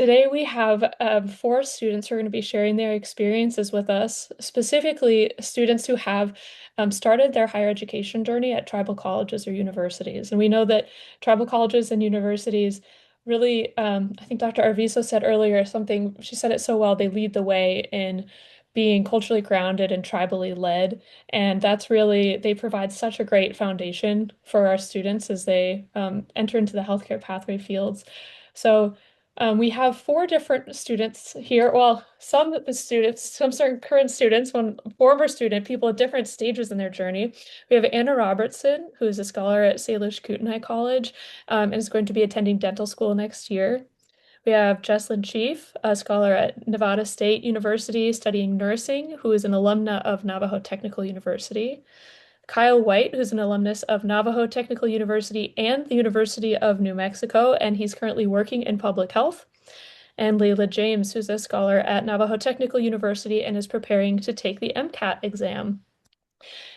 Today we have four students who are going to be sharing their experiences with us, specifically students who have started their higher education journey at tribal colleges or universities. And we know that tribal colleges and universities really, I think Dr. Arvizo said earlier something, she said it so well, they lead the way in being culturally grounded and tribally led. And that's really, they provide such a great foundation for our students as they enter into the healthcare pathway fields. So, we have four different students here. Well, some of the students, some certain current students, one former student, people at different stages in their journey. We have Anna Robertson, who is a scholar at Salish Kootenai College, and is going to be attending dental school next year. We have Jesslyn Chief, a scholar at Nevada State University studying nursing, who is an alumna of Navajo Technical University. Kyle White, who's an alumnus of Navajo Technical University and the University of New Mexico, and he's currently working in public health. And Layla James, who's a scholar at Navajo Technical University and is preparing to take the MCAT exam.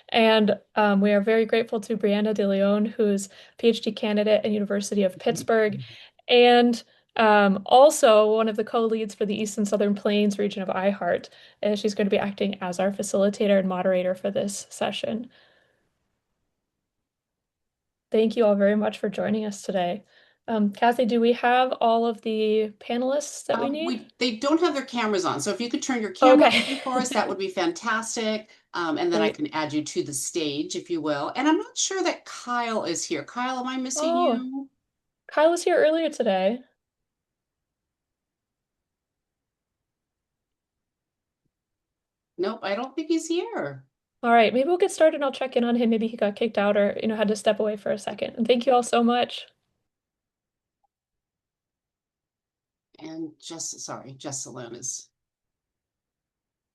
And we are very grateful to Breanna de Leon, who's PhD candidate at University of Pittsburgh, and also one of the co-leads for the East and Southern Plains region of IHEART. And she's going to be acting as our facilitator and moderator for this session. Thank you all very much for joining us today. Kathy, do we have all of the panelists that we need? They don't have their cameras on, so if you could turn your camera Okay. on for us, that would be fantastic. And then I Great. can add you to the stage, if you will. And I'm not sure that Kyle is here. Kyle, am I missing Oh, you? Kyle was here earlier today. Nope, I don't think he's here. All right, maybe we'll get started and I'll check in on him. Maybe he got kicked out or, had to step away for a second. And thank you all so much. And Jessalyn is,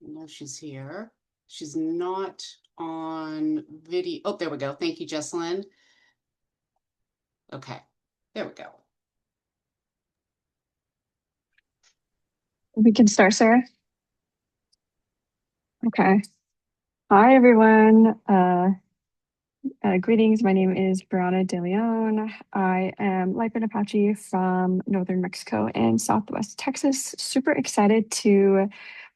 I know she's here. She's not on video. Oh, there we go. Thank you, Jesslyn. Okay, there we go. We can start, Sarah. Okay. Hi, everyone. Greetings. My name is Breanna de Leon. I am Lipan Apache from Northern Mexico and Southwest Texas. Super excited to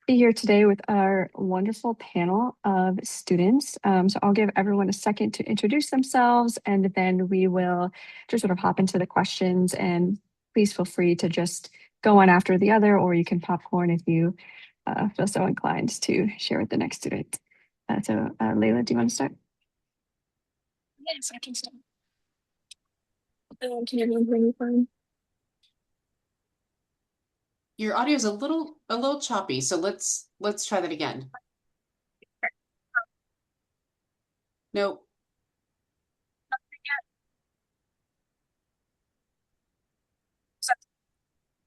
be here today with our wonderful panel of students. So I'll give everyone a second to introduce themselves, and then we will just sort of hop into the questions. And please feel free to just go one after the other, or you can popcorn if you feel so inclined to share with the next student. Layla, do you want to start? Yes, I can start. Can everyone hear me fine? Your audio is a little choppy, so let's try that again. Nope.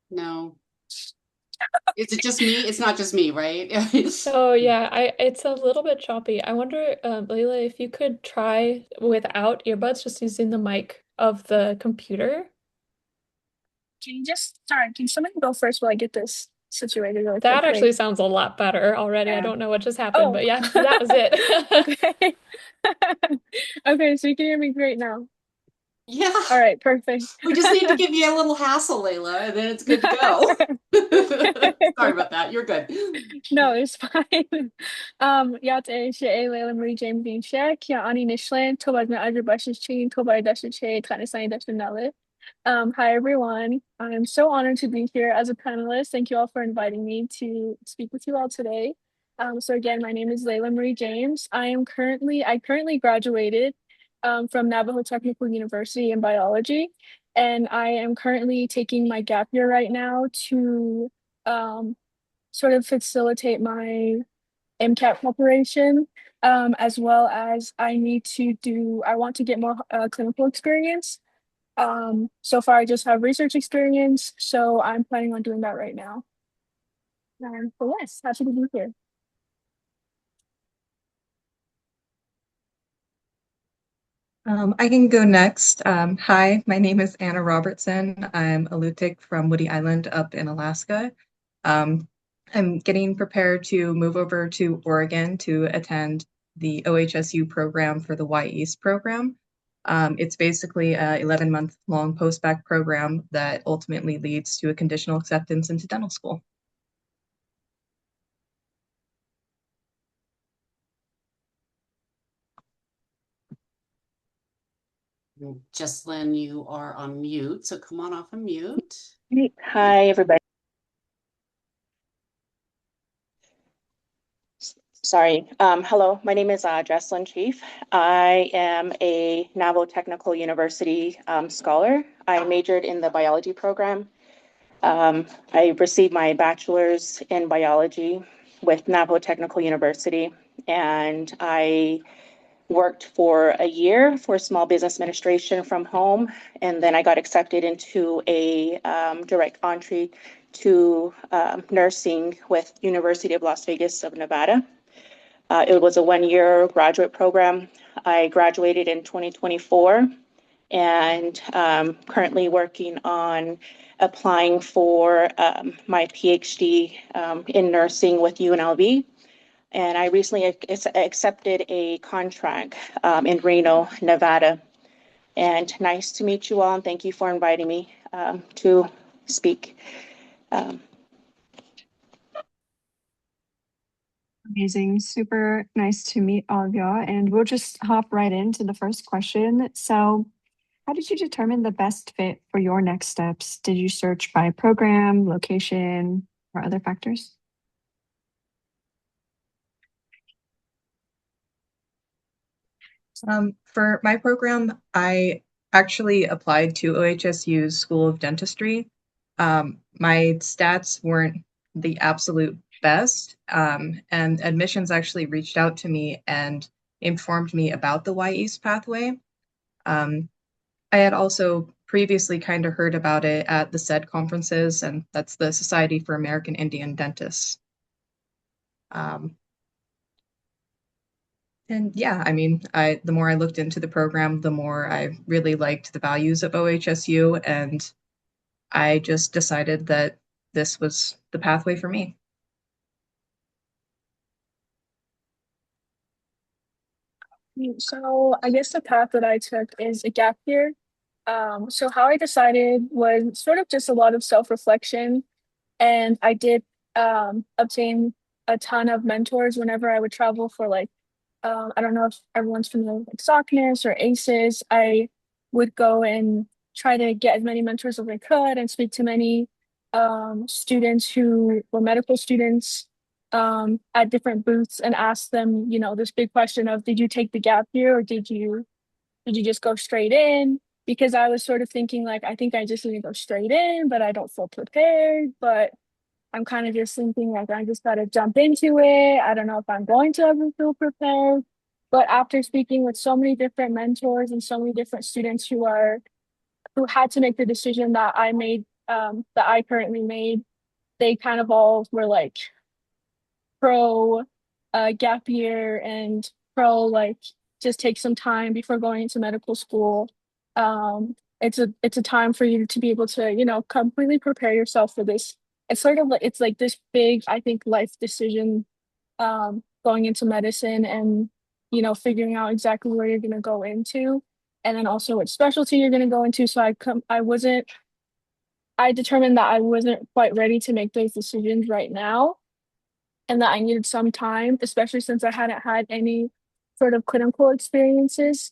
No. Is it just me? It's not just me, right? Oh yeah, it's a little bit choppy. I wonder, Layla, if you could try without earbuds, just using the mic of the computer. Can someone go first while I get this situated really That quickly? actually sounds a lot better already. I Yeah. don't know what just happened, Oh, but yeah, that was it. okay. Okay, so you can hear me great now. Yeah. All right, perfect. We just need to give you a little hassle, Layla, and then it's good to go. Sorry about that. You're good. No, it's fine. Jag är Layla Marie James Vinchak. Jag är Nishlan. Tobag na Adra Bushes Chin. Tobag Dasha Che. Tani Dasha Nale. Hi, everyone. I'm so honored to be here as a panelist. Thank you all for inviting me to speak with you all today. So again, my name is Layla Marie James. I currently graduated from Navajo Technical University in biology, and I am currently taking my gap year right now to um, sort of facilitate my MCAT preparation, as well as I want to get more clinical experience. So far I just have research experience, so I'm planning on doing that right now. But yes, happy to be here. I can go next. Hi, my name is Anna Robertson. I'm a Lutic from Woody Island up in Alaska. I'm getting prepared to move over to Oregon to attend the OHSU program for the Y East program. It's basically a 11-month long post-bac program that ultimately leads to a conditional acceptance into dental school. Jesslyn, you are on mute, so come on off of mute. Hi, everybody. Sorry. Hello, my name is Jesslyn Chief. I am a Navajo Technical University scholar. I majored in the biology program. I received my bachelor's in biology with Navajo Technical University, and I worked for a year for small business administration from home, and then I got accepted into a direct entry to nursing with University of Las Vegas of Nevada. It was a one-year graduate program. I graduated in 2024 and currently working on applying for my PhD in nursing with UNLV. And I recently accepted a contract in Reno, Nevada. And nice to meet you all, and thank you for inviting me to speak. Amazing. Super nice to meet all of y'all. And we'll just hop right into the first question. So, how did you determine the best fit for your next steps? Did you search by program, location, or other factors? For my program, I actually applied to OHSU's School of Dentistry. My stats weren't the absolute best, and admissions actually reached out to me and informed me about the Y East pathway. I had also previously kind of heard about it at the SED conferences, and that's the Society for American Indian Dentists. And yeah, I mean, the more I looked into the program, the more I really liked the values of OHSU, and I just decided that this was the pathway for me. So I guess the path that I took is a gap year. So how I decided was sort of just a lot of self-reflection, and I did obtain a ton of mentors whenever I would travel for like I don't know if everyone's familiar with like SOCNIS or ACEs. I would go and try to get as many mentors as I could and speak to many students who were medical students at different booths and ask them, you know, this big question of did you take the gap year or did you just go straight in? Because I was sort of thinking like I think I just need to go straight in, but I don't feel prepared. But I'm kind of just thinking like I just gotta jump into it. I don't know if I'm going to ever feel prepared. But after speaking with so many different mentors and so many different students who had to make the decision that I made, that I currently made, they kind of all were like pro gap year and pro like just take some time before going into medical school. It's a time for you to be able to, you know, completely prepare yourself for this. It's sort of like it's like this big, I think, life decision going into medicine and you know figuring out exactly where you're gonna go into and then also what specialty you're gonna go into. So I determined that I wasn't quite ready to make those decisions right now and that I needed some time, especially since I hadn't had any sort of clinical experiences.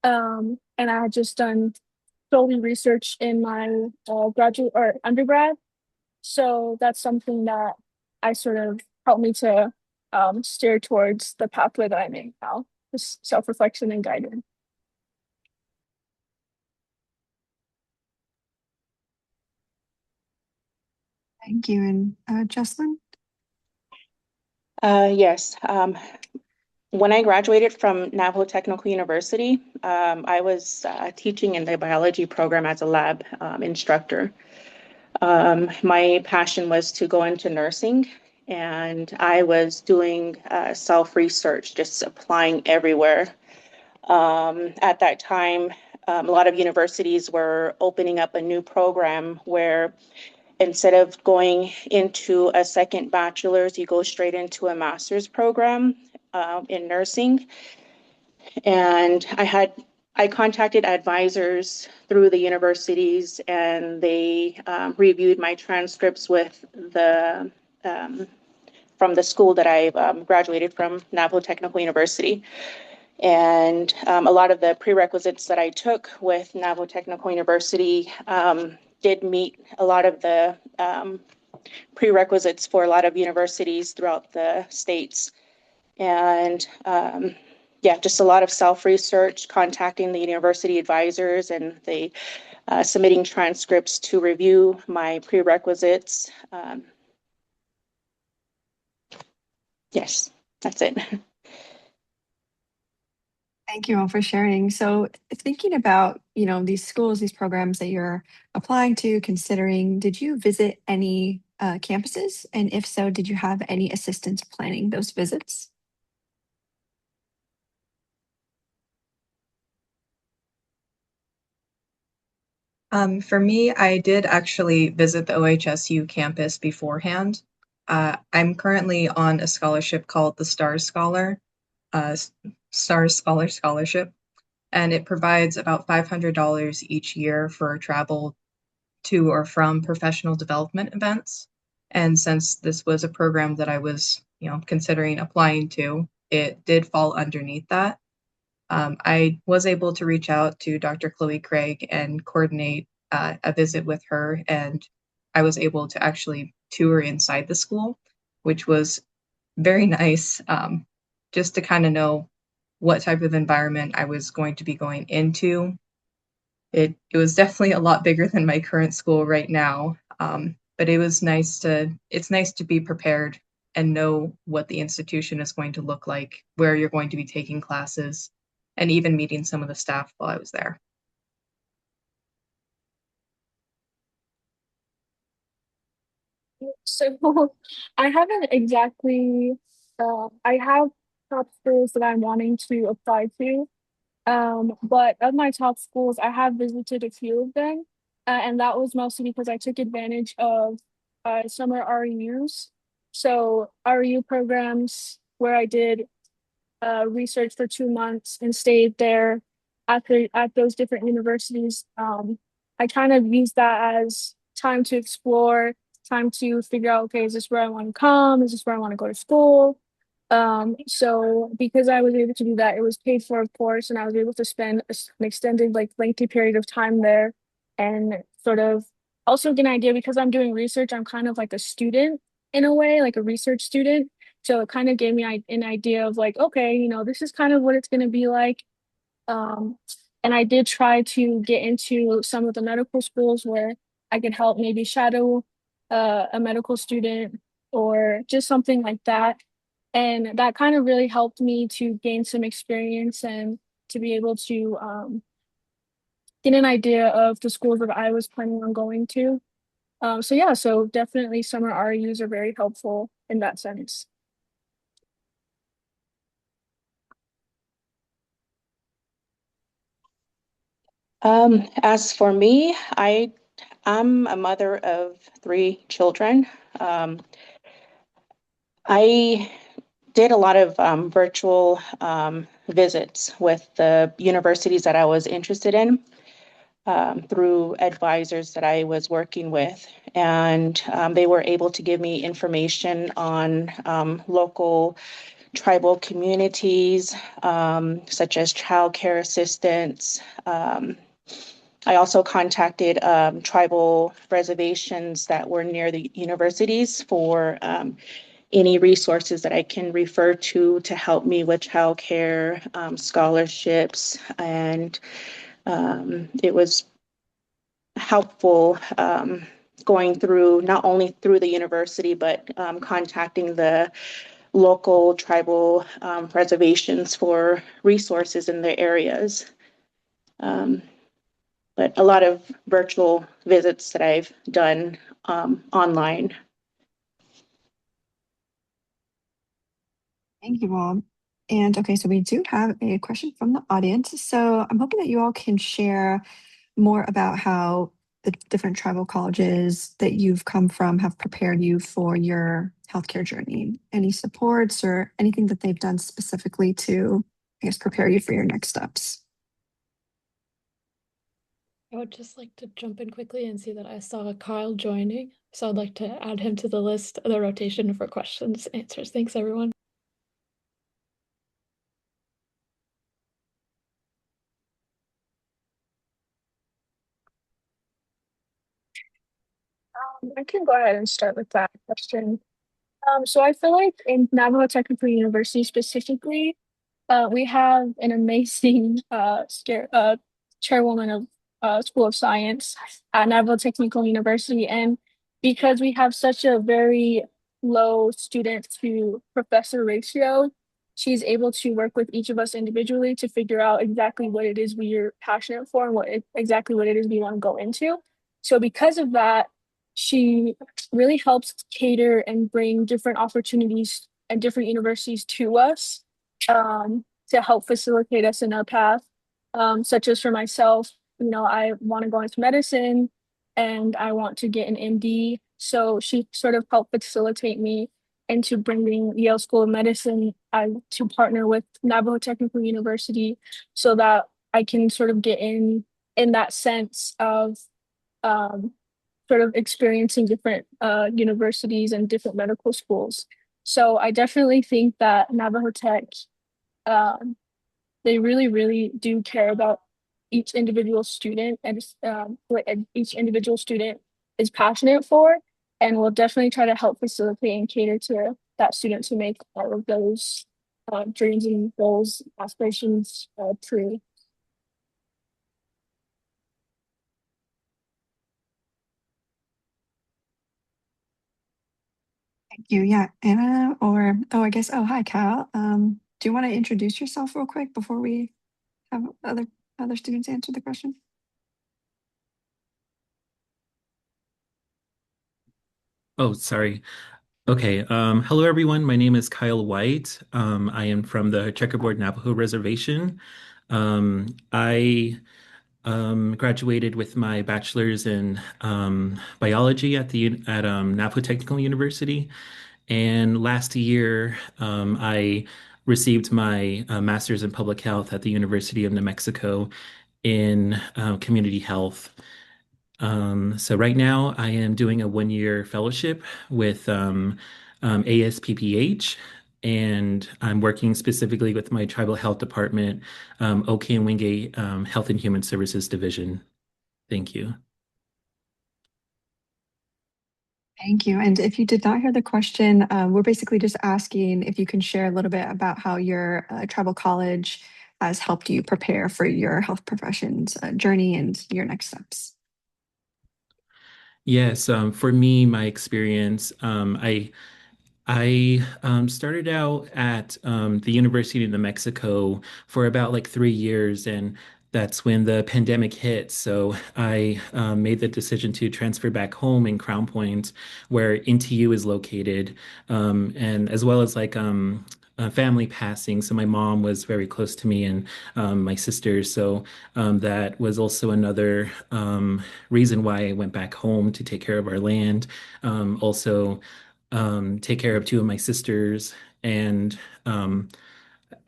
And I had just done solely research in my graduate or undergrad. So that's something that I sort of helped me to steer towards the pathway that I'm in now, just self-reflection and guidance. Thank you. And Jesslyn? Yes. When I graduated from Navajo Technical University, I was teaching in the biology program as a lab instructor. My passion was to go into nursing, and I was doing self-research, just applying everywhere. At that time, a lot of universities were opening up a new program where instead of going into a second bachelor's, you go straight into a master's program in nursing. And I had I contacted advisors through the universities, and they reviewed my transcripts with the from the school that I graduated from, Navajo Technical University. And a lot of the prerequisites that I took with Navajo Technical University did meet a lot of the prerequisites for a lot of universities throughout the states. And yeah, just a lot of self-research, contacting the university advisors, and the submitting transcripts to review my prerequisites. Yes, that's it. Thank you all for sharing. So thinking about, these schools, these programs that you're applying to, considering, did you visit any campuses? And if so, did you have any assistance planning those visits? For me, I did actually visit the OHSU campus beforehand. I'm currently on a scholarship called the Stars Scholar, Stars Scholar Scholarship, and it provides about $500 each year for travel to or from professional development events. And since this was a program that I was, considering applying to, it did fall underneath that. I was able to reach out to Dr. Chloe Craig and coordinate a visit with her, and I was able to actually tour inside the school, which was very nice, just to kind of know what type of environment I was going to be going into. It was definitely a lot bigger than my current school right now, but it's nice to be prepared and know what the institution is going to look like, where you're going to be taking classes, and even meeting some of the staff while I was there. So I haven't exactly, I have top schools that I'm wanting to apply to. But of my top schools, I have visited a few of them. And that was mostly because I took advantage of summer REUs. So REU programs where I did research for 2 months and stayed there at those different universities. I kind of used that as time to explore, time to figure out, okay, is this where I want to come? Is this where I want to go to school? So because I was able to do that, it was paid for, of course, and I was able to spend an extended, like, lengthy period of time there, and sort of also get an idea, because I'm doing research, I'm kind of like a student in a way, like a research student. So it kind of gave me an idea of, like, okay, this is kind of what it's going to be like. Um, and I did try to get into some of the medical schools where I could help maybe shadow a medical student or just something like that. And that kind of really helped me to gain some experience and to be able to get an idea of the schools that I was planning on going to. So yeah, so definitely summer RUs are very helpful in that sense. As for me, I'm a mother of 3 children. I did a lot of virtual visits with the universities that I was interested in, through advisors that I was working with. And they were able to give me information on local tribal communities, such as childcare assistance. I also contacted tribal reservations that were near the universities for any resources that I can refer to help me with childcare, scholarships, and it was helpful going through not only through the university, but contacting the local tribal reservations for resources in their areas. But a lot of virtual visits that I've done online. Thank you all. And okay, so we do have a question from the audience. So I'm hoping that you all can share more about how the different tribal colleges that you've come from have prepared you for your healthcare journey. Any supports or anything that they've done specifically to, I guess, prepare you for your next steps? I would just like to jump in quickly and see that I saw Kyle joining. So I'd like to add him to the list of the rotation for questions, answers. Thanks, everyone. I can go ahead and start with that question. So I feel like in Navajo Technical University specifically, we have an amazing chairwoman of School of Science at Navajo Technical University. And because we have such a very low student to professor ratio, she's able to work with each of us individually to figure out exactly what it is we are passionate for and exactly what it is we want to go into. So because of that, she really helps cater and bring different opportunities and different universities to us to help facilitate us in our path. Such as for myself, I want to go into medicine and I want to get an MD. So she sort of helped facilitate me into bringing Yale School of Medicine to partner with Navajo Technical University so that I can sort of get in that sense of um, sort of experiencing different universities and different medical schools. So I definitely think that Navajo Tech, um, they really, really do care about each individual student and what each individual student is passionate for, and will definitely try to help facilitate and cater to that student to make all of those dreams and goals, aspirations true. Thank you. Yeah, Anna, or oh, I guess. Oh, hi, Cal. Do you want to introduce yourself real quick before we have other students answer the question? Oh, sorry. Okay. Hello, everyone. My name is Kyle White. I am from the Checkerboard Navajo Reservation. I graduated with my bachelor's in biology at Navajo Technical University, and last year I received my master's in public health at the University of New Mexico in community health. So right now I am doing a 1 year fellowship with ASPPH, and I'm working specifically with my tribal health department, OK and Wingate Health and Human Services Division. Thank you. Thank you. And if you did not hear the question, we're basically just asking if you can share a little bit about how your tribal college has helped you prepare for your health professions journey and your next steps. Yes, for me, my experience, I started out at the University of New Mexico for about like 3 years, and that's when the pandemic hit. So I made the decision to transfer back home in Crown Point, where NTU is located, and as well as like family passing. So my mom was very close to me and my sisters. So that was also another reason why I went back home to take care of our land. Also take care of two of my sisters. And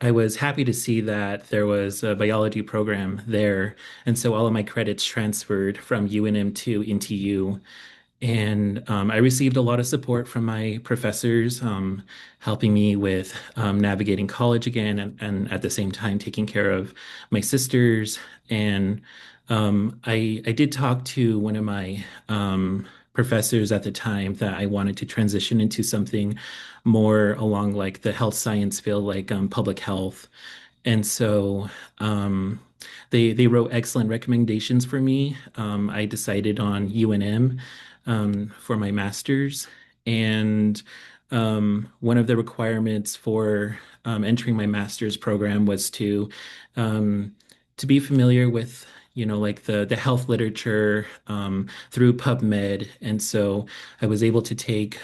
I was happy to see that there was a biology program there. And so all of my credits transferred from UNM to NTU. And I received a lot of support from my professors, helping me with navigating college again, and at the same time taking care of my sisters. And I did talk to one of my professors at the time that I wanted to transition into something more along like the health science field, like public health. And so they wrote excellent recommendations for me. I decided on UNM for my master's, and one of the requirements for entering my master's program was to be familiar with like the health literature through PubMed. And so I was able to take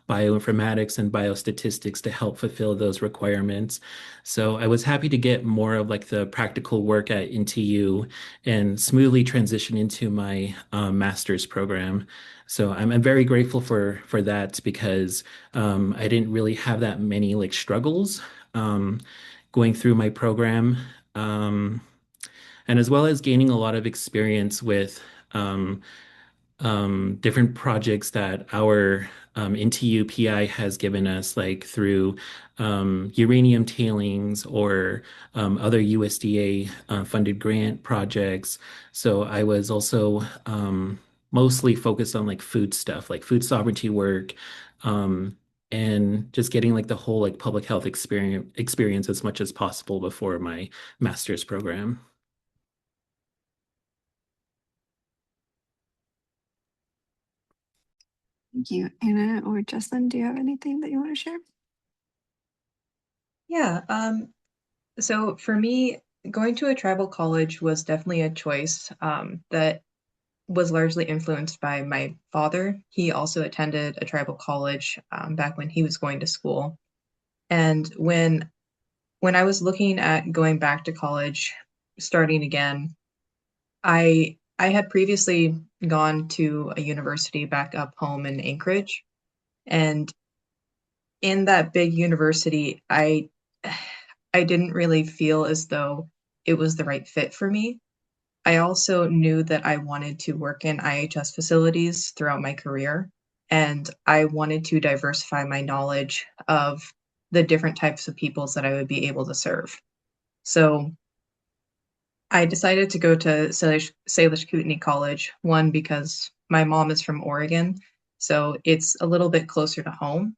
bioinformatics and biostatistics to help fulfill those requirements. So I was happy to get more of like the practical work at NTU and smoothly transition into my master's program. So I'm very grateful for that because I didn't really have that many like struggles um, going through my program. Um, and as well as gaining a lot of experience with um, different projects that our NTU PI has given us, like through uranium tailings or other USDA funded grant projects. So I was also mostly focused on like food stuff, like food sovereignty work, um, and just getting like the whole like public health experience as much as possible before my master's program. Thank you. Anna or Jesslyn, do you have anything that you want to share? Yeah, so for me, going to a tribal college was definitely a choice that was largely influenced by my father. He also attended a tribal college back when he was going to school. And when I was looking at going back to college, starting again, I had previously gone to a university back up home in Anchorage, and in that big university, I didn't really feel as though it was the right fit for me. I also knew that I wanted to work in IHS facilities throughout my career, and I wanted to diversify my knowledge of the different types of peoples that I would be able to serve. So I decided to go to Salish Kootenai College, one, because my mom is from Oregon, so it's a little bit closer to home.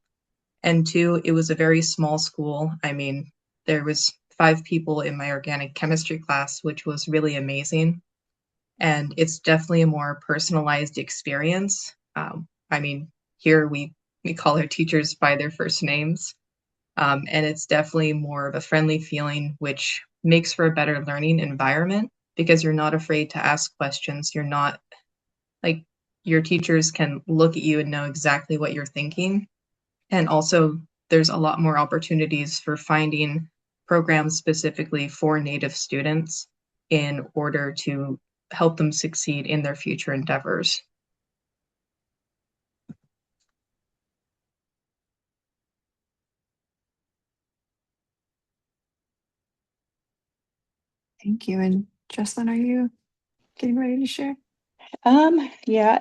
And two, it was a very small school. I mean, there was 5 people in my organic chemistry class, which was really amazing. And it's definitely a more personalized experience. I mean, here we call our teachers by their first names. And it's definitely more of a friendly feeling, which makes for a better learning environment because you're not afraid to ask questions. You're not like your teachers can look at you and know exactly what you're thinking. And also, there's a lot more opportunities for finding programs specifically for Native students in order to help them succeed in their future endeavors. Thank you. And Jesslyn, are you getting ready to share? Yeah,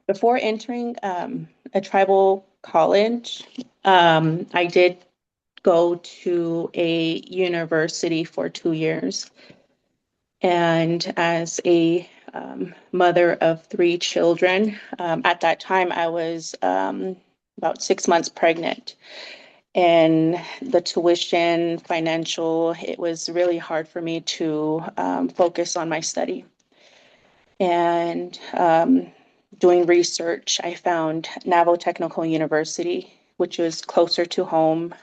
before entering a tribal college, I did go to a university for 2 years. And as a mother of 3 children, at that time I was about 6 months pregnant. And the tuition, financial, it was really hard for me to focus on my study. And doing research, I found Navajo Technical University, which was closer to home.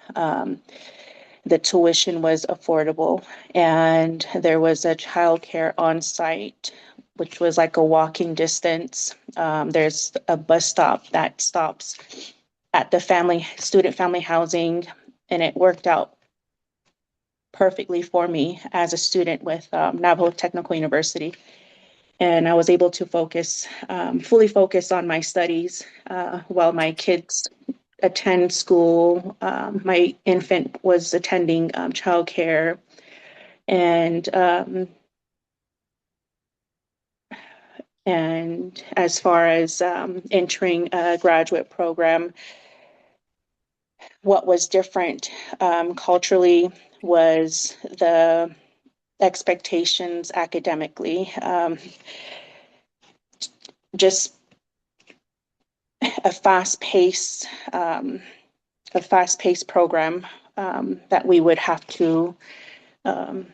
The tuition was affordable, and there was a childcare on site, which was like a walking distance. There's a bus stop that stops at the student family housing, and it worked out perfectly for me as a student with Navajo Technical University. And I was able to fully focus on my studies while my kids attend school. My infant was attending childcare, and as far as entering a graduate program, what was different culturally was the expectations academically. Just a fast-paced program that we would have to, how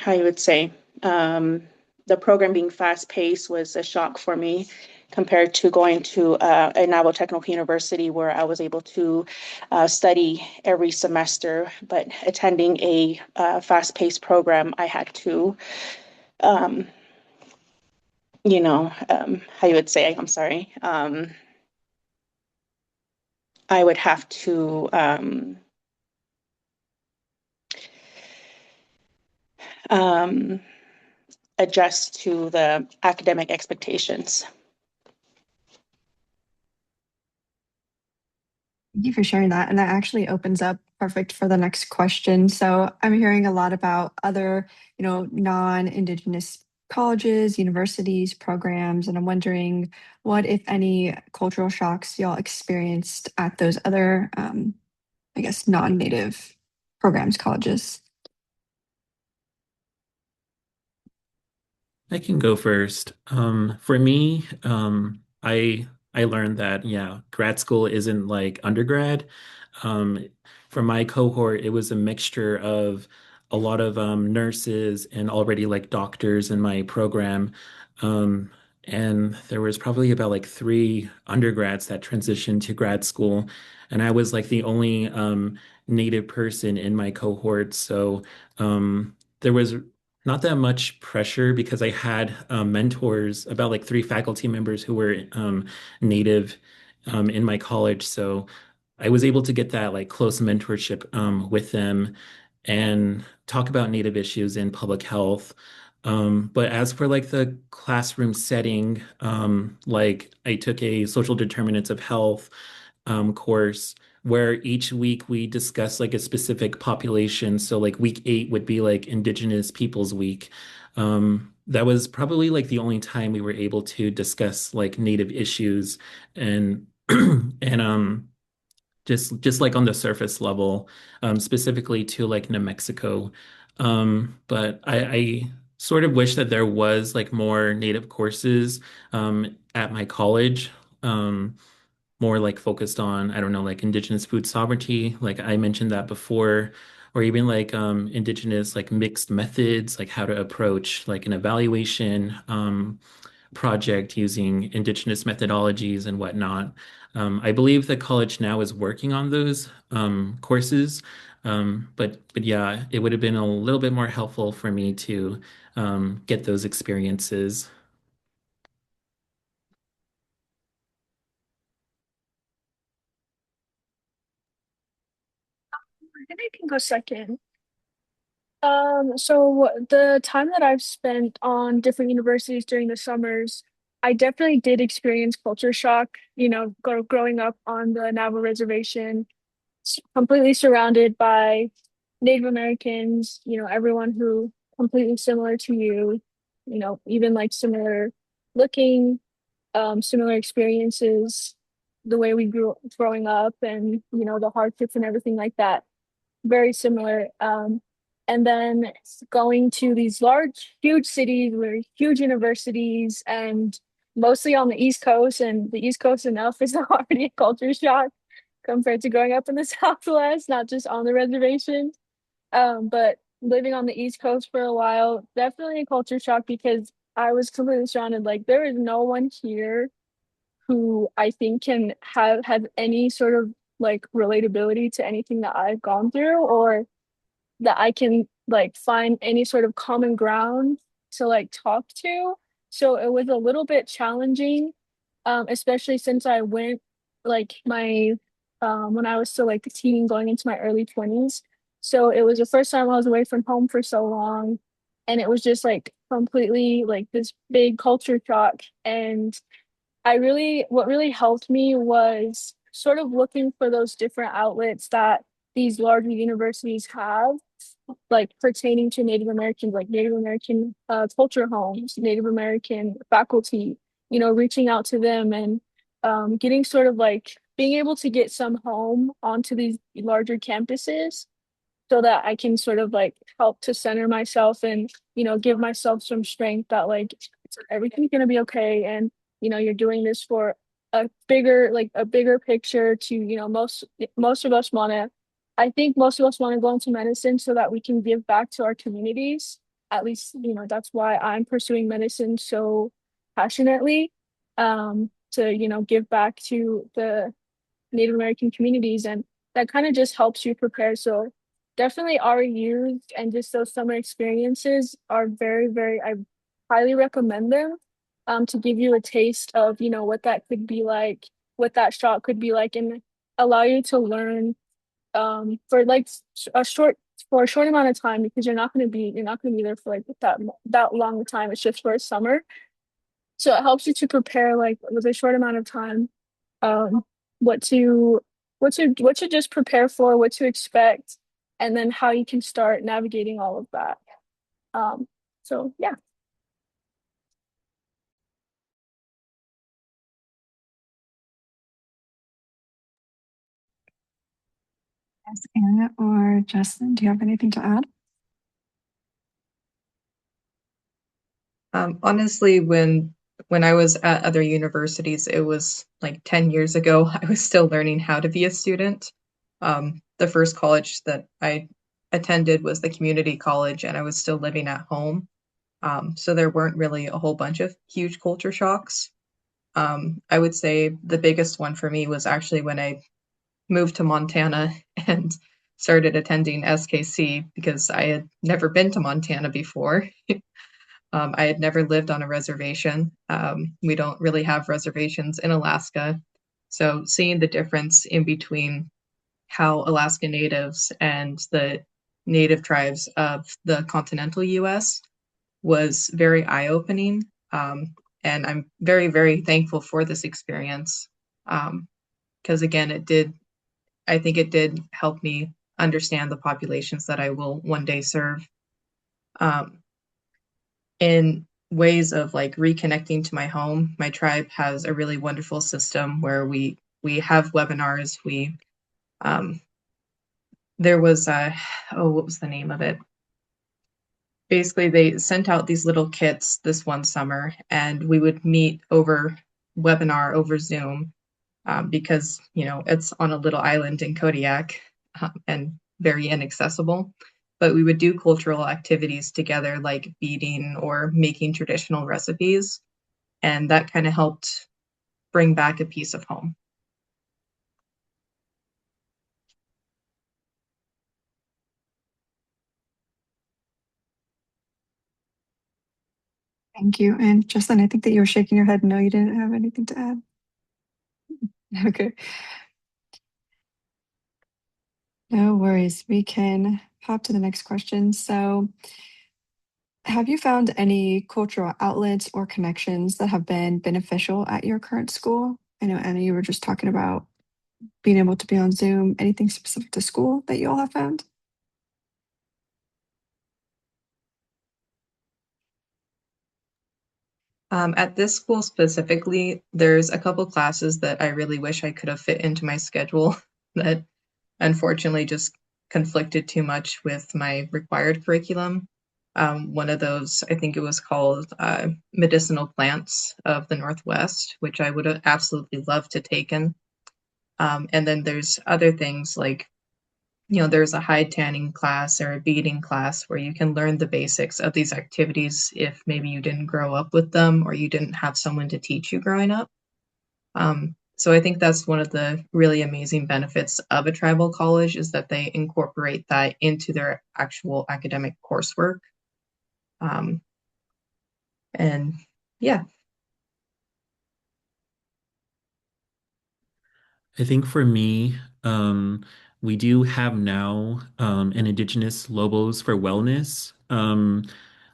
you would say, the program being fast-paced was a shock for me compared to going to a Navajo Technical University where I was able to study every semester, but attending a fast-paced program, I had to, how you would say, I'm sorry, I would have to adjust to the academic expectations. Thank you for sharing that. And that actually opens up perfect for the next question. So I'm hearing a lot about other, non-Indigenous colleges, universities, programs, and I'm wondering what, if any, cultural shocks y'all experienced at those other, I guess, non-native programs, colleges. I can go first. For me, I learned that yeah, grad school isn't like undergrad. Um, for my cohort, it was a mixture of a lot of nurses and already like doctors in my program. Um, and there was probably about like three undergrads that transitioned to grad school, and I was like the only native person in my cohort. So there was not that much pressure because I had mentors, about like three faculty members who were native in my college. So I was able to get that like close mentorship with them and talk about native issues in public health. But as for like the classroom setting, like I took a social determinants of health course where each week we discuss like a specific population. So like week 8 would be like Indigenous Peoples Week. That was probably like the only time we were able to discuss like Native issues and and just like on the surface level, specifically to like New Mexico. But I sort of wish that there was like more Native courses at my college. More like focused on, I don't know, like indigenous food sovereignty, like I mentioned that before, or even like indigenous like mixed methods, like how to approach like an evaluation project using indigenous methodologies and whatnot. I believe the college now is working on those courses. But yeah, it would have been a little bit more helpful for me to get those experiences. And I can go second. So the time that I've spent on different universities during the summers, I definitely did experience culture shock, growing up on the Navajo reservation, completely surrounded by Native Americans, everyone who completely similar to you, even like similar looking, similar experiences, the way we grew growing up and, the hardships and everything like that very similar. And then going to these large, huge cities where huge universities and mostly on the East Coast, and the East Coast enough is already a culture shock compared to growing up in the Southwest, not just on the reservation. But living on the East Coast for a while, definitely a culture shock because I was completely surrounded. Like there is no one here who I think can have any sort of like relatability to anything that I've gone through or that I can like find any sort of common ground to like talk to. So it was a little bit challenging, especially since I went like my when I was still like a teen going into my early 20s. So it was the first time I was away from home for so long. And it was just like completely like this big culture shock. And what really helped me was sort of looking for those different outlets that these larger universities have, like pertaining to Native Americans, like Native American culture homes, Native American faculty, reaching out to them and getting sort of like being able to get some home onto these larger campuses so that I can sort of like help to center myself and, give myself some strength that like everything's gonna be okay. And, you're doing this for a bigger picture to, most of us wanna I think most of us want to go into medicine so that we can give back to our communities. At least, that's why I'm pursuing medicine so passionately, to, give back to the Native American communities. And that kind of just helps you prepare. So definitely our youth and just those summer experiences are very, very, I highly recommend them to give you a taste of, what that could be like, what that shot could be like, and allow you to learn for like a short amount of time because you're not going to be there for like that long of time. It's just for a summer. So it helps you to prepare like with a short amount of time, um, what to what to just prepare for, what to expect, and then how you can start navigating all of that. Um, so yeah. Yes, Anna or Jesslyn, do you have anything to add? Honestly, when I was at other universities, it was like 10 years ago. I was still learning how to be a student. The first college that I attended was the community college, and I was still living at home. So there weren't really a whole bunch of huge culture shocks. I would say the biggest one for me was actually when I moved to Montana and started attending SKC because I had never been to Montana before. I had never lived on a reservation. We don't really have reservations in Alaska. So seeing the difference in between how Alaska Natives and the native tribes of the continental US was very eye-opening. And I'm very, very thankful for this experience. Because again, I think it did help me understand the populations that I will one day serve. Um, in ways of like reconnecting to my home, my tribe has a really wonderful system where we have webinars. We there was what was the name of it? Basically, they sent out these little kits this one summer, and we would meet over webinar over Zoom because it's on a little island in Kodiak and very inaccessible. But we would do cultural activities together, like beading or making traditional recipes, and that kind of helped bring back a piece of home. Thank you. And Jesslyn, I think that you were shaking your head. No, you didn't have anything to add. Okay. No worries. We can hop to the next question. So, have you found any cultural outlets or connections that have been beneficial at your current school? I know, Anna, you were just talking about being able to be on Zoom. Anything specific to school that you all have found? At this school specifically, there's a couple classes that I really wish I could have fit into my schedule that unfortunately just conflicted too much with my required curriculum. One of those, I think it was called Medicinal Plants of the Northwest, which I would have absolutely loved to taken. And then there's other things like, there's a hide tanning class or a beading class where you can learn the basics of these activities if maybe you didn't grow up with them or you didn't have someone to teach you growing up. So I think that's one of the really amazing benefits of a tribal college is that they incorporate that into their actual academic coursework. Um, and yeah. I think for me, we do have now an Indigenous Lobos for Wellness,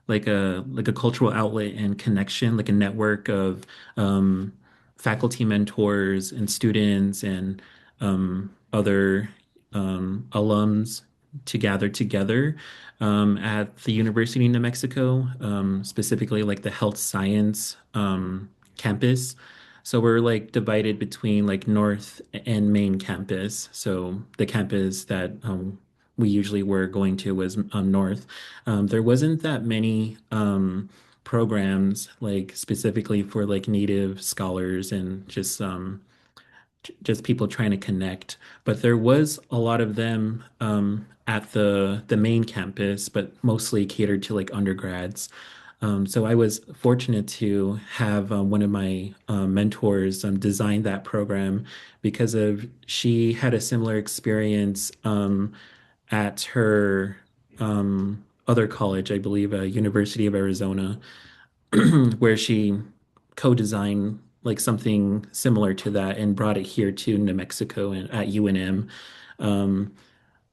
like a cultural outlet and connection, like a network of um, faculty mentors and students and other alums to gather together at the University of New Mexico, specifically like the health science campus. So we're like divided between like North and Main campus. So the campus that we usually were going to was North. There wasn't that many programs like specifically for like Native scholars and just people trying to connect. But there was a lot of them at the main campus, but mostly catered to like undergrads. So I was fortunate to have one of my mentors design that program because of she had a similar experience at her other college, I believe, University of Arizona, where she co-designed like something similar to that and brought it here to New Mexico and at UNM. Um,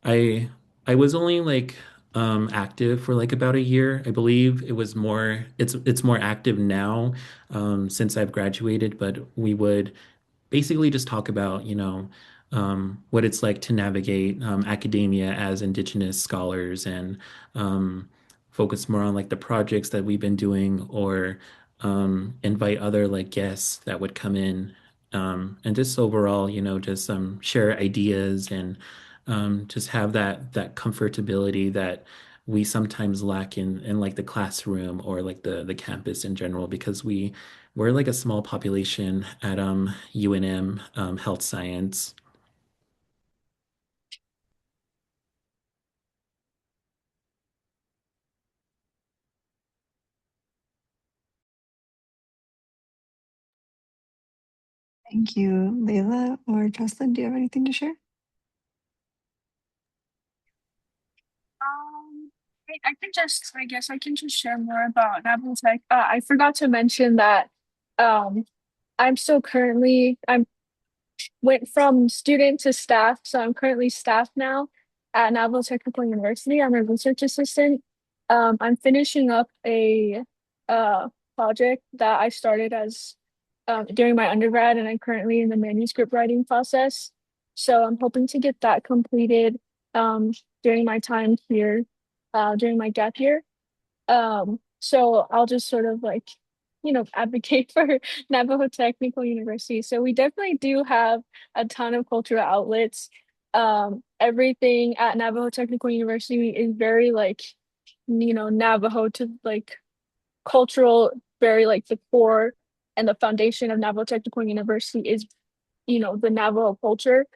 I I was only like active for like about a year. I believe it's more active now since I've graduated, but we would basically just talk about, what it's like to navigate academia as Indigenous scholars and um, focus more on like the projects that we've been doing or invite other like guests that would come in and just overall, just share ideas and just have that comfortability that we sometimes lack in like the classroom or like the campus in general because we're like a small population at UNM health science. Thank you, Layla or Jesslyn. Do you have anything to share? Um, I can just, I guess I can just share more about Navajo Tech. I forgot to mention that um, I'm went from student to staff, so I'm currently staff now at Navajo Technical University. I'm a research assistant. I'm finishing up a uh, project that I started as during my undergrad, and I'm currently in the manuscript writing process. So I'm hoping to get that completed um, during my time here, during my gap year. So I'll just sort of like, advocate for Navajo Technical University. So we definitely do have a ton of cultural outlets. Everything at Navajo Technical University is very like, Navajo to like cultural, very like the core and the foundation of Navajo Technical University is, the Navajo culture.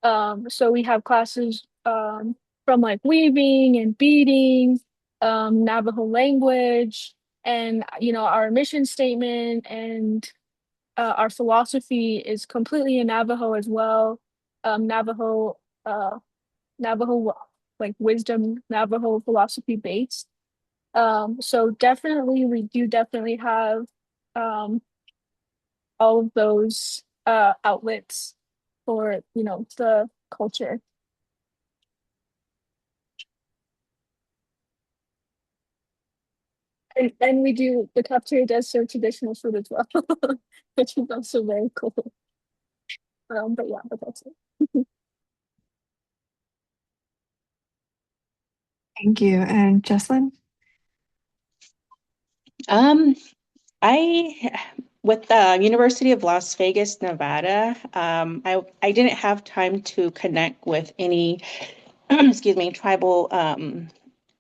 So we have classes from like weaving and beading, Navajo language, and our mission statement and our philosophy is completely in Navajo as well. Navajo, Navajo like wisdom, Navajo philosophy based. So definitely, we do definitely have um, all of those outlets for the culture. And we do the cafeteria does serve traditional food as well, which is also very cool. But yeah, but that's it. Thank you. And Jesslyn? Um, I with the University of Las Vegas, Nevada, I didn't have time to connect with any, excuse me, tribal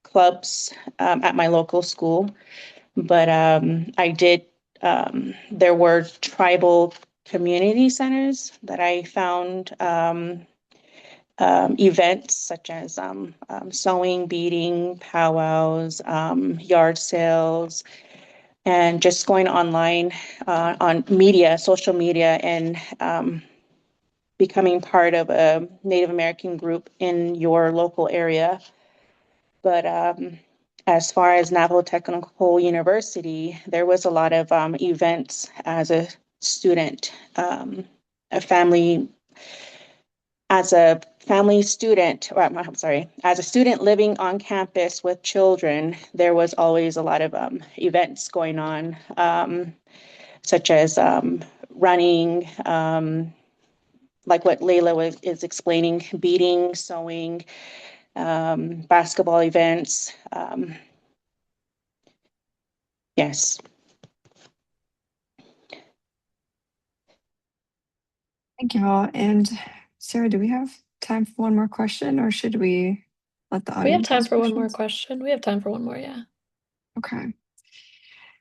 clubs at my local school, but I did. There were tribal community centers that I found events such as sewing, beading, powwows, yard sales and just going online on media, social media, and becoming part of a Native American group in your local area. But as far as Navajo Technical University, there was a lot of events as a student, a family, as a family student, or I'm sorry, as a student living on campus with children, there was always a lot of events going on, such as running, like what is explaining, beading, sewing, basketball events. Yes. Thank you all. And Sarah, do we have time for one more question or should we let the We have audience time ask for one more questions? question. We have time for one more, yeah. Okay.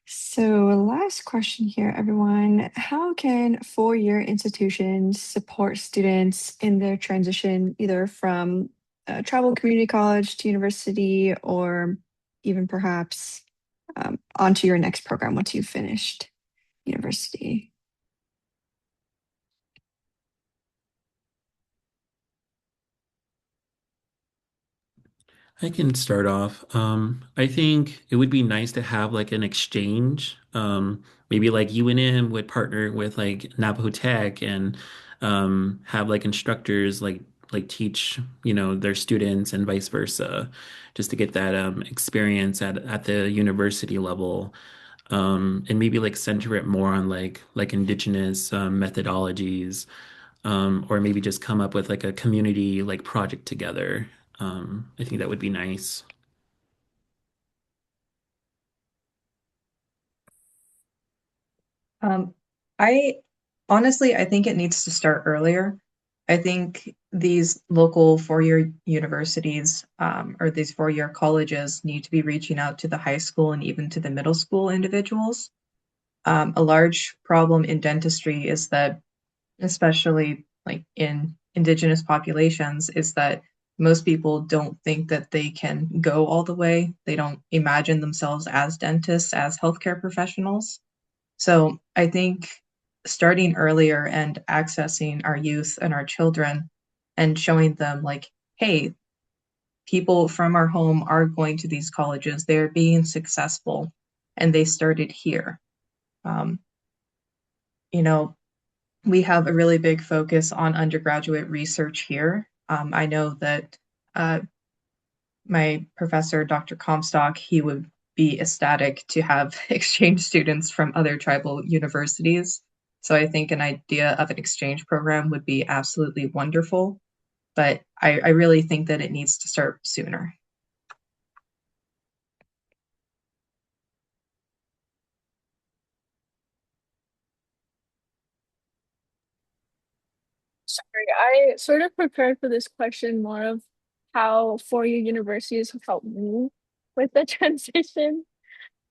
So, last question here, everyone. How can four-year institutions support students in their transition, either from tribal community college to university, or even perhaps onto your next program once you've finished university? I can start off. I think it would be nice to have like an exchange. Maybe like UNM would partner with like Navajo Tech and have like instructors like teach, their students and vice versa, just to get that experience at the university level. And maybe like center it more on like indigenous methodologies or maybe just come up with like a community like project together. I think that would be nice. Um, I honestly, I think it needs to start earlier. I think these local four-year universities, or these four-year colleges need to be reaching out to the high school and even to the middle school individuals. A large problem in dentistry is that, especially like in indigenous populations, is that most people don't think that they can go all the way. They don't imagine themselves as dentists, as healthcare professionals. So I think starting earlier and accessing our youth and our children and showing them like, hey, people from our home are going to these colleges, they're being successful, and they started here. Um, you know, we have a really big focus on undergraduate research here. I know that my professor, Dr. Comstock, he would be ecstatic to have exchange students from other tribal universities. So I think an idea of an exchange program would be absolutely wonderful, but I really think that it needs to start sooner. Sorry, I sort of prepared for this question more of how four-year universities have helped me with the transition.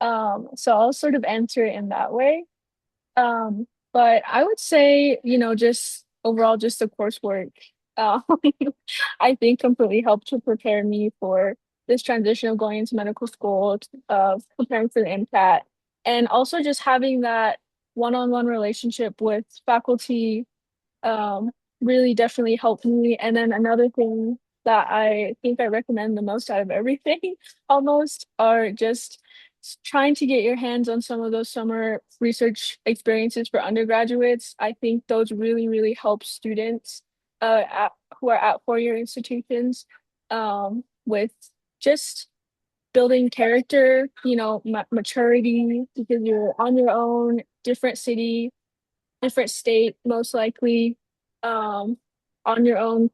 So I'll sort of answer it in that way. Um, but I would say, just overall, just the coursework, um, I think completely helped to prepare me for this transition of going into medical school, of preparing for the MCAT, and also just having that one-on-one relationship with faculty um, really definitely helped me. And then another thing that I think I recommend the most out of everything almost are just trying to get your hands on some of those summer research experiences for undergraduates. I think those really, really help students who are at four-year institutions with just building character, maturity because you're on your own, different city, different state, most likely, um, on your own,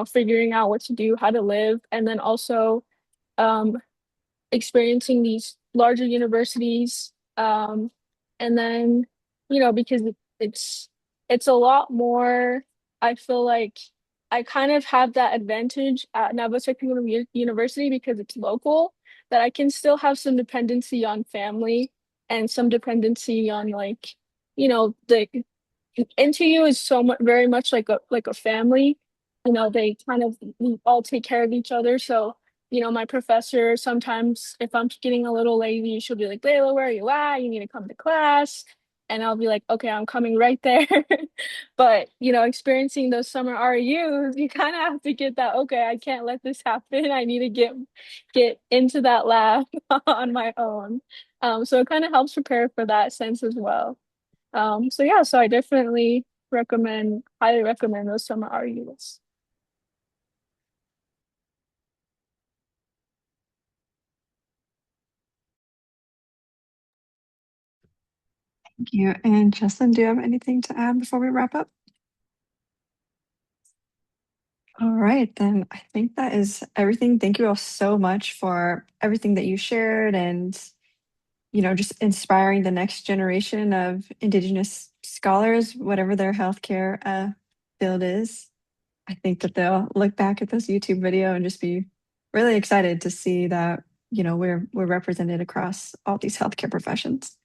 figuring out what to do, how to live, and then also um, experiencing these larger universities. And then, because it's a lot more, I feel like I kind of have that advantage at Navajo Technical University because it's local, that I can still have some dependency on family and some dependency on like, the NTU is so much very much like a family. They kind of we all take care of each other. So, my professor sometimes if I'm getting a little lazy, she'll be like, Layla, where are you at? You need to come to class. And I'll be like, okay, I'm coming right there. But, experiencing those summer RUs, you kind of have to get that, okay, I can't let this happen. I need to get into that lab on my own. So it kind of helps prepare for that sense as well. So yeah, so I definitely highly recommend those summer RUs. Thank you. And Jesslyn, do you have anything to add before we wrap up? All right, then I think that is everything. Thank you all so much for everything that you shared and, just inspiring the next generation of Indigenous scholars, whatever their healthcare field is. I think that they'll look back at this YouTube video and just be really excited to see that, we're represented across all these healthcare professions.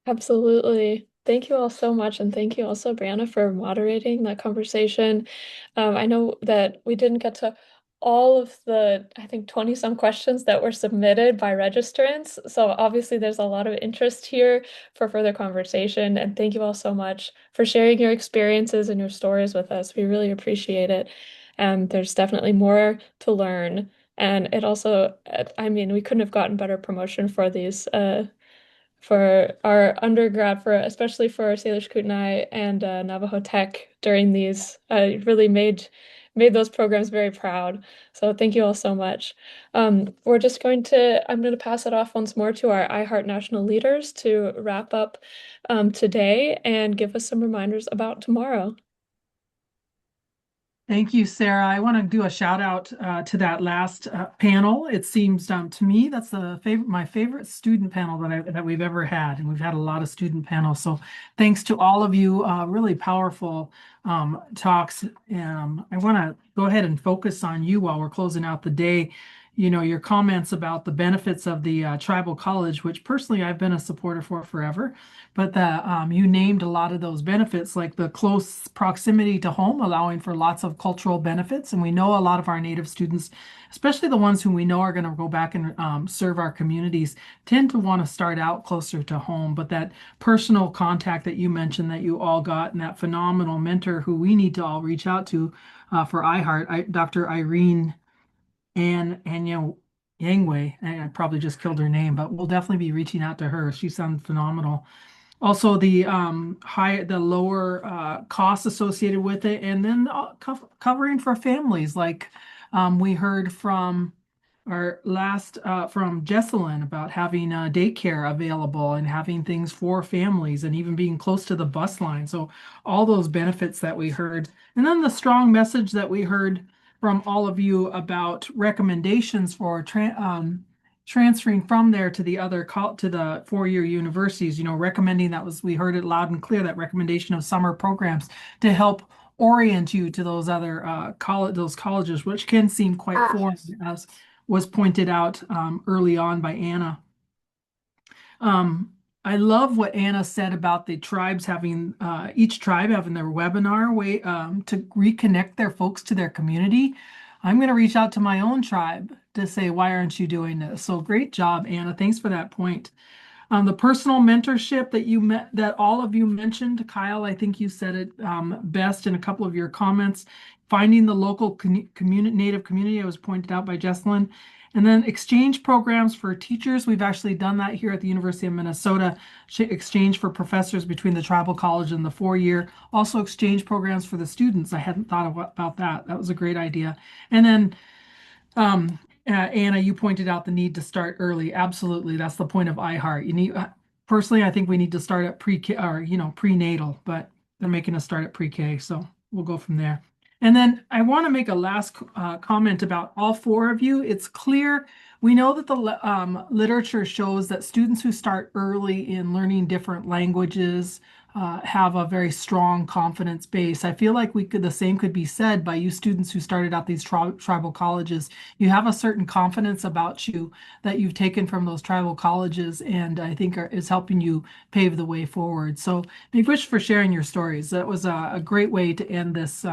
Absolutely. Thank you all so much. And thank you also, Breanna, for moderating that conversation. I know that we didn't get to all of the, I think, 20 some questions that were submitted by registrants. So obviously, there's a lot of interest here for further conversation. And thank you all so much for sharing your experiences and your stories with us. We really appreciate it. And there's definitely more to learn. And it also, I mean, we couldn't have gotten better promotion for these for our undergrad, for especially for Salish Kootenai and Navajo Tech during these, really made those programs very proud. So thank you all so much. I'm going to pass it off once more to our iHeart National leaders to wrap up today and give us some reminders about tomorrow. Thank you, Sarah. I want to do a shout out to that last panel. It seems to me that's my favorite student panel that we've ever had, and we've had a lot of student panels. So thanks to all of you, really powerful talks. I want to go ahead and focus on you while we're closing out the day. You know, your comments about the benefits of the tribal college, which personally I've been a supporter for forever. But you named a lot of those benefits, like the close proximity to home, allowing for lots of cultural benefits. And we know a lot of our Native students, especially the ones who we know are going to go back and serve our communities, tend to want to start out closer to home. But that personal contact that you mentioned that you all got, and that phenomenal mentor who we need to all reach out to for iHeart, Dr. Irene and Yangwei. I probably just killed her name, but we'll definitely be reaching out to her. She sounds phenomenal. Also, the lower costs associated with it, and then covering for families, like we heard from from Jesslyn about having daycare available and having things for families, and even being close to the bus line. So all those benefits that we heard, and then the strong message that we heard from all of you about recommendations for transferring from there to the to the four-year universities, you know, recommending we heard it loud and clear, that recommendation of summer programs to help orient you to those other colleges, which can seem quite foreign, as was pointed out early on by Anna. I love what Anna said about the tribes having, each tribe having their webinar way to reconnect their folks to their community. I'm going to reach out to my own tribe to say, why aren't you doing this? So great job, Anna. Thanks for that point. The personal mentorship that all of you mentioned, Kyle, I think you said it best in a couple of your comments. Finding the local Native community, it was pointed out by Jesslyn. And then exchange programs for teachers. We've actually done that here at the University of Minnesota, exchange for professors between the tribal college and the four-year. Also exchange programs for the students. I hadn't thought about that. That was a great idea. And then Anna, you pointed out the need to start early. Absolutely. That's the point of iHeart. You need, personally, I think we need to start at pre-K, or, prenatal, but they're making us start at pre-K. So we'll go from there. And then I want to make a last comment about all four of you. It's clear, we know that the literature shows that students who start early in learning different languages have a very strong confidence base. I feel like the same could be said by you students who started out these tribal colleges. You have a certain confidence about you that you've taken from those tribal colleges, and I think is helping you pave the way forward. So big wish for sharing your stories. That was a great way to end this